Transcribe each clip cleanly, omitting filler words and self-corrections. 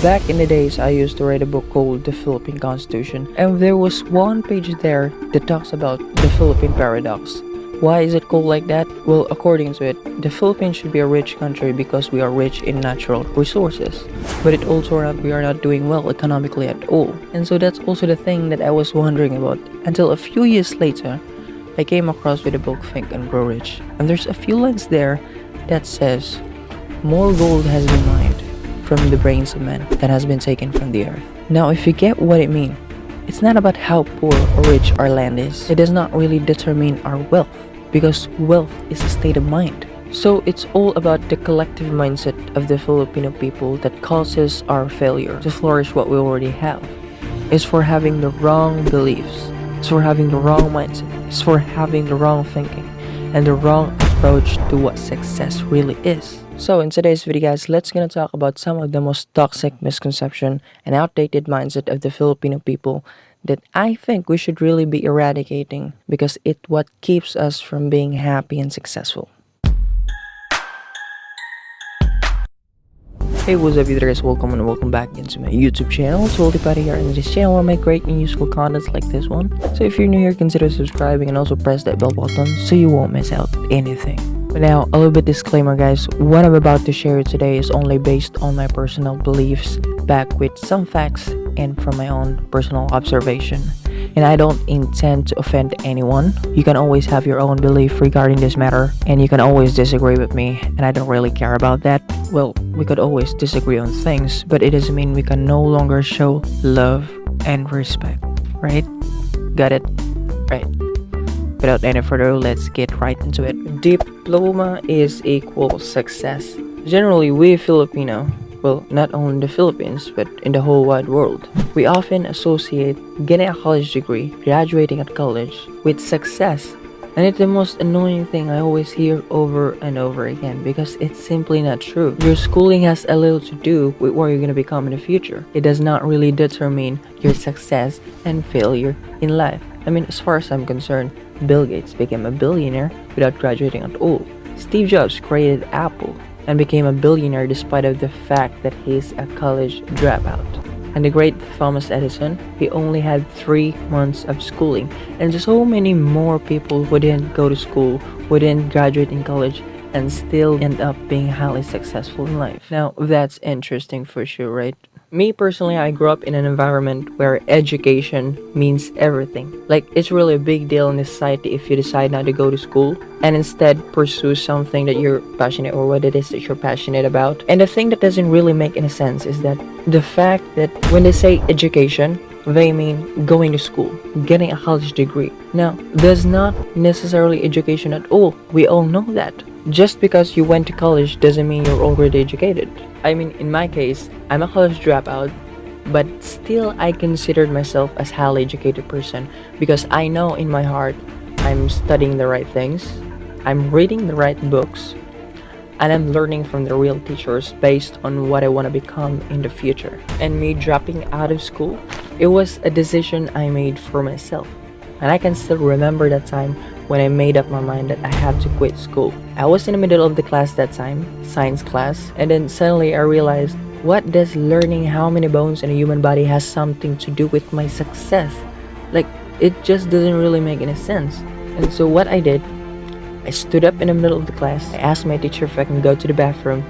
Back in the days, I used to read a book called The Philippine Constitution, and there was one page there that talks about the Philippine paradox. Why is it called like that? Well, according to it, the Philippines should be a rich country because we are rich in natural resources. But it also we are not doing well economically at all. And so that's also the thing that I was wondering about until a few years later, I came across with the book Think and Grow Rich. And there's a few lines there that says, more gold has been mined from the brains of men than has been taken from the earth. Now, if you get what it means, it's not about how poor or rich our land is. It does not really determine our wealth, because wealth is a state of mind. So it's all about the collective mindset of the Filipino people that causes our failure to flourish what we already have. It's for having the wrong beliefs. It's for having the wrong mindset. It's for having the wrong thinking and the wrong approach to what success really is. So in today's video guys, let's gonna talk about some of the most toxic misconception and outdated mindset of the Filipino people that I think we should really be eradicating because it what keeps us from being happy and successful. Hey, what's up you guys, welcome and welcome back into my YouTube channel. It's Party here, and in this channel I make great and useful contents like this one. So if you're new here, consider subscribing and also press that bell button so you won't miss out anything. But now, a little bit disclaimer guys, what I'm about to share today is only based on my personal beliefs, backed with some facts and from my own personal observation. And I don't intend to offend anyone. You can always have your own belief regarding this matter, and you can always disagree with me, and I don't really care about that. Well, we could always disagree on things, but it doesn't mean we can no longer show love and respect, right? Got it? Right. Without any further ado, let's get right into it. Diploma is equal success. Generally, we Filipino, well, not only in the Philippines, but in the whole wide world, we often associate getting a college degree, graduating at college, with success. And it's the most annoying thing I always hear over and over again because it's simply not true. Your schooling has a little to do with what you're going to become in the future. It does not really determine your success and failure in life. I mean, as far as I'm concerned, Bill Gates became a billionaire without graduating at all. Steve Jobs created Apple and became a billionaire despite of the fact that he's a college dropout. And the great Thomas Edison, he only had 3 months of schooling. And so many more people who didn't go to school, who didn't graduate in college, and still end up being highly successful in life. Now, that's interesting for sure, right? Me personally, I grew up in an environment where education means everything. Like, it's really a big deal in the society if you decide not to go to school and instead pursue something that you're passionate or what it is that you're passionate about. And the thing that doesn't really make any sense is that the fact that when they say education, they mean going to school, getting a college degree. Now, that's not necessarily education at all. We all know that. Just because you went to college doesn't mean you're already educated. I mean, in my case, I'm a college dropout, but still I considered myself as a highly educated person because I know in my heart I'm studying the right things, I'm reading the right books, and I'm learning from the real teachers based on what I want to become in the future. And me dropping out of school, it was a decision I made for myself. And I can still remember that time when I made up my mind that I had to quit school. I was in the middle of the class that time, science class, and then suddenly I realized, what does learning how many bones in a human body has something to do with my success? Like, it just doesn't really make any sense. And so what I did, I stood up in the middle of the class, I asked my teacher if I can go to the bathroom,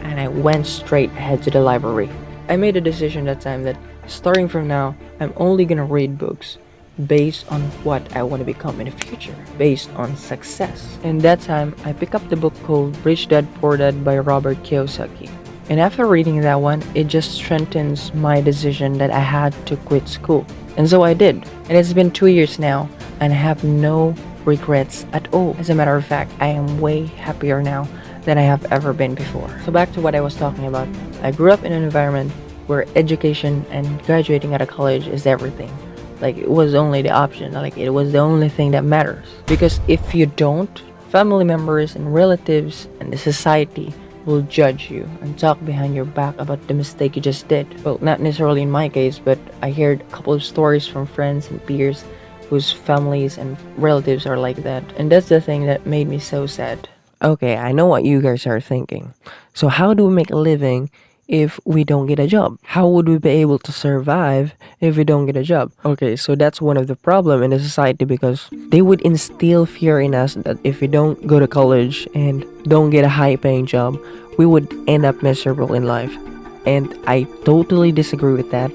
and I went straight ahead to the library. I made a decision that time that starting from now, I'm only gonna read books based on what I want to become in the future, based on success. And that time, I picked up the book called Rich Dad Poor Dad by Robert Kiyosaki. And after reading that one, it just strengthens my decision that I had to quit school. And so I did. And it's been 2 years now, and I have no regrets at all. As a matter of fact, I am way happier now than I have ever been before. So back to what I was talking about. I grew up in an environment where education and graduating out of college is everything. Like, it was only the option, like it was the only thing that matters. Because if you don't, family members and relatives and the society will judge you and talk behind your back about the mistake you just did. Well, not necessarily in my case, but I heard a couple of stories from friends and peers whose families and relatives are like that. And that's the thing that made me so sad. Okay, I know what you guys are thinking. So how do we make a living if we don't get a job? How would we be able to survive if we don't get a job? Okay, so that's one of the problem in the society because they would instill fear in us that if we don't go to college and don't get a high paying job, we would end up miserable in life. And I totally disagree with that.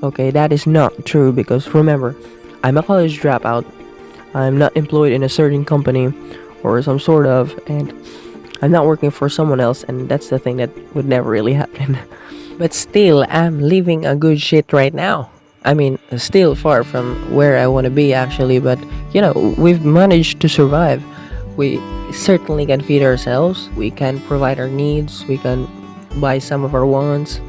Okay, that is not true because remember, I'm a college dropout. I'm not employed in a certain company or some sort of, and I'm not working for someone else, and that's the thing that would never really happen. But still, I'm living a good shit right now. I mean, still far from where I want to be actually, but we've managed to survive. We certainly can feed ourselves, we can provide our needs, we can buy some of our wants.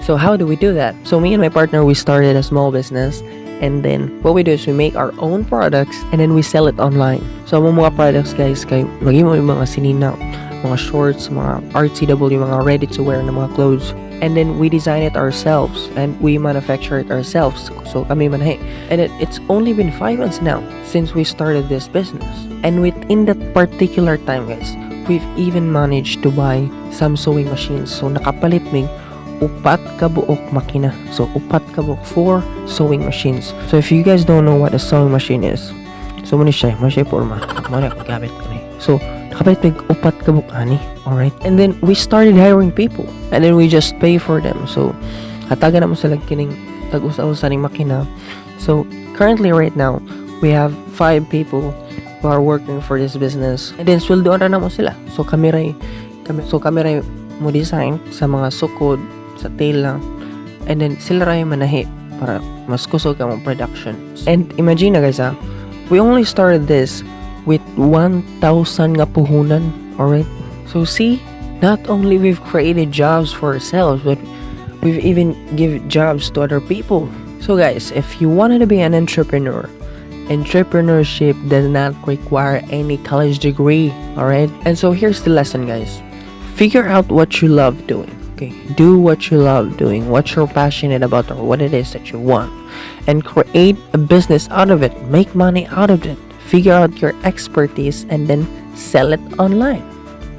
So how do we do that? So me and my partner, we started a small business, and then what we do is we make our own products and then we sell it online. So ang mga products guys, kay maging mo yung mga sinina, mga shorts, mga RTW, mga ready to wear na mga clothes. And then we design it ourselves and we manufacture it ourselves. So kami manhe. And it's only been 5 months now since we started this business. And within that particular time guys, we've even managed to buy some sewing machines. So nakapalit mig upat ka buok makina. So upat ka buok 4 sewing machines. So if you guys don't know what a sewing machine is, so muna siya porma. Muna gamit ko ni. So nakapalit mig upat ka buok ani. Alright. And then we started hiring people. And then we just pay for them. So hataga na mo sila kining tag-usa-usa ning makina. So currently right now, we have 5 people who are working for this business. And then sweldoan na mo sila. So kami ray mo design sa mga sukod sa tela, and then sila ray manahi para mas kusog ang production. And imagine na guys we only started this with 1,000 nga puhunan. Alright, so see, not only we've created jobs for ourselves, but we've even give jobs to other people. So guys, if you wanted to be an entrepreneur, entrepreneurship does not require any college degree. Alright, and so here's the lesson guys. Figure out what you love doing. Okay, do what you love doing, what you're passionate about, or what it is that you want, and create a business out of it. Make money out of it. Figure out your expertise and then sell it online.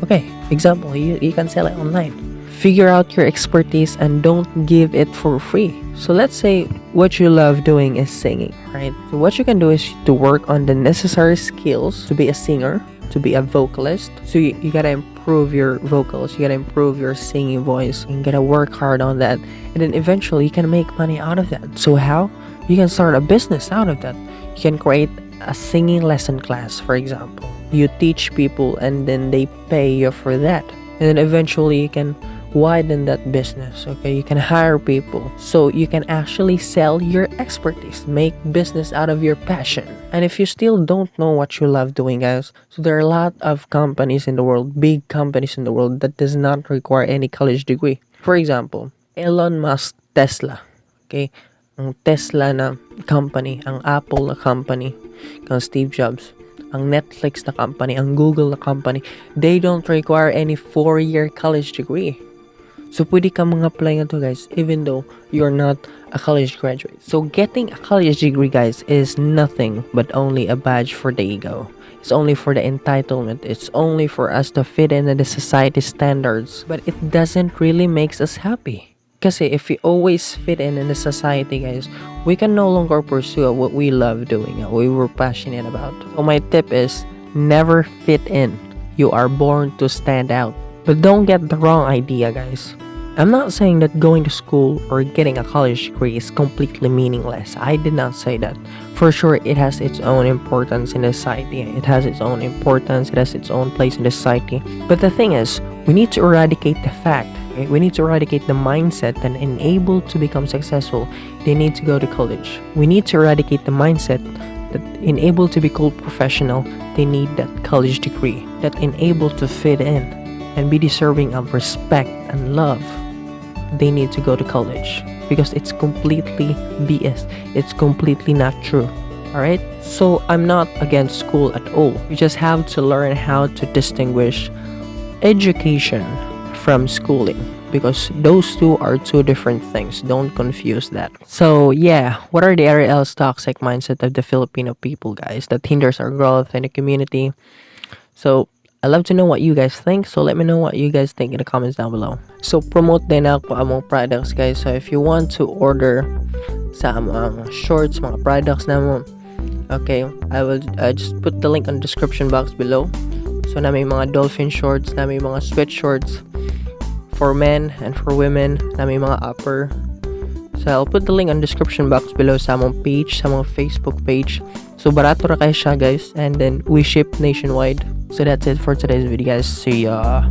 Okay, example, you can sell it online. Figure out your expertise and don't give it for free. So let's say what you love doing is singing, right? So what you can do is to work on the necessary skills to be a singer, to be a vocalist. So you gotta improve your vocals, you gotta improve your singing voice, you gotta work hard on that, and then eventually you can make money out of that. So how? You can start a business out of that. You can create a singing lesson class, for example. You teach people and then they pay you for that, and then eventually you can widen that business. Okay, you can hire people, so you can actually sell your expertise, make business out of your passion. And if you still don't know what you love doing guys, so there are a lot of companies in the world, big companies in the world, that does not require any college degree. For example, Elon Musk Tesla. Okay, ang Tesla na company, ang Apple na company, kang Steve Jobs, ang Netflix na company, ang Google na company, they don't require any 4-year college degree. So pwede ka mga apply nga to guys even though you're not a college graduate. So getting a college degree guys is nothing but only a badge for the ego. It's only for the entitlement. It's only for us to fit in the society standards. But it doesn't really makes us happy. Kasi if we always fit in the society guys, we can no longer pursue what we love doing, what we were passionate about. So my tip is never fit in. You are born to stand out. But don't get the wrong idea guys. I'm not saying that going to school or getting a college degree is completely meaningless. I did not say that. For sure, it has its own importance in the society. It has its own importance. It has its own place in the society. But the thing is, we need to eradicate the fact. Okay? We need to eradicate the mindset that enable to become successful, they need to go to college. We need to eradicate the mindset that enable to be called professional, they need that college degree. That enable to fit in and be deserving of respect and love, they need to go to college, because it's completely BS. It's completely not true. Alright? So I'm not against school at all. You just have to learn how to distinguish education from schooling, because those two are two different things. Don't confuse that. So yeah, what are the else toxic mindset of the Filipino people guys that hinders our growth in the community? So I love to know what you guys think. So let me know what you guys think in the comments down below. So promote din ako among products guys. So if you want to order sa among shorts, mga products na mo, okay, I will just put the link on the description box below. So na may mga dolphin shorts, na may mga sweat shorts for men and for women, na may mga upper. So I'll put the link on the description box below sa among page, sa mga Facebook page. So barato ra kayo siya guys, and then we ship nationwide. So that's it for today's video guys. See ya.